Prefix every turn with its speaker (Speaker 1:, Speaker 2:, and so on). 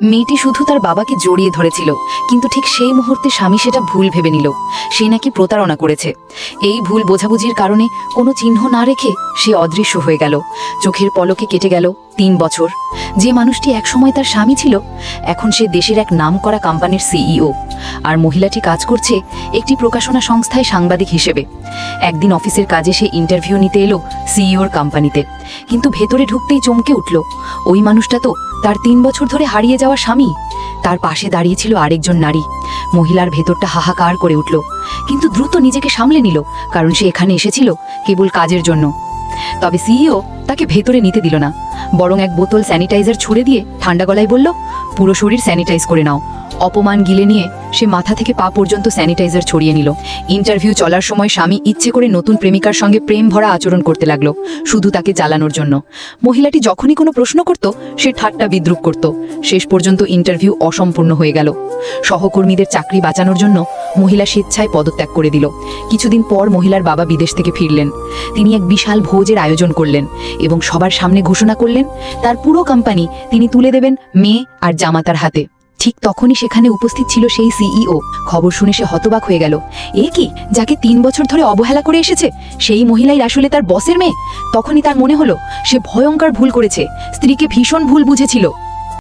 Speaker 1: মেয়েটি শুধু তার বাবাকে জড়িয়ে ধরেছিল, কিন্তু ঠিক সেই মুহূর্তে স্বামী সেটা ভুল ভেবে নিল। সে নাকি প্রতারণা করেছে। এই ভুল বোঝাবুঝির কারণে কোনো চিহ্ন না রেখে সে অদৃশ্য হয়ে গেল। চোখের পলকে কেটে গেল ৩ বছর। যে মানুষটি একসময় তার স্বামী ছিল, এখন সে দেশের এক নামকরা কোম্পানির সিইও। আর মহিলাটি কাজ করছে একটি প্রকাশনা সংস্থায় সাংবাদিক হিসেবে। একদিন অফিসের কাজে সে ইন্টারভিউ নিতে এলো সিইওর কোম্পানিতে, কিন্তু ভেতরে ঢুকতেই চমকে উঠল। ওই মানুষটা তো তার ৩ বছর ধরে হারিয়ে যাওয়া স্বামী। তার পাশে দাঁড়িয়েছিল আরেকজন নারী। মহিলার ভেতরটা হাহাকার করে উঠল, কিন্তু দ্রুত নিজেকে সামলে নিল, কারণ সে এখানে এসেছিল কেবল কাজের জন্য। তবে সিইও তাকে ভেতরে নিতে দিল না, বরং এক বোতল স্যানিটাইজার ছুড়ে দিয়ে ঠান্ডা গলায় বলল, পুরো শরীর স্যানিটাইজ করে নাও। অপমান গিলে নিয়ে সে মাথা থেকে পা পর্যন্ত স্যানিটাইজার ছড়িয়ে নিল। ইন্টারভিউ চলার সময় স্বামী ইচ্ছে করে নতুন প্রেমিকার সঙ্গে প্রেম ভরা আচরণ করতে লাগলো, শুধু তাকে জ্বালানোর জন্য। মহিলাটি যখনই কোনো প্রশ্ন করত, সে ঠাট্টা বিদ্রুপ করত। শেষ পর্যন্ত ইন্টারভিউ অসম্পূর্ণ হয়ে গেল। সহকর্মীদের চাকরি বাঁচানোর জন্য মহিলা স্বেচ্ছায় পদত্যাগ করে দিল। কিছুদিন পর মহিলার বাবা বিদেশ থেকে ফিরলেন। তিনি এক বিশাল ভোজের আয়োজন করলেন এবং সবার সামনে ঘোষণা করলেন তার পুরো কোম্পানি তিনি তুলে দেবেন মেয়ে আর জামাতার হাতে। ঠিক তখনই সেখানে উপস্থিত ছিল সেই সিইও। খবর শুনে সে হতবাক হয়ে গেল। এ কি, যাকে ৩ বছর ধরে অবহেলা করে এসেছে সেই মহিলাই আসলে তার বসের মেয়ে? তখনই তার মনে হলো সে ভয়ঙ্কর ভুল করেছে, স্ত্রীকে ভীষণ ভুল বুঝেছিল।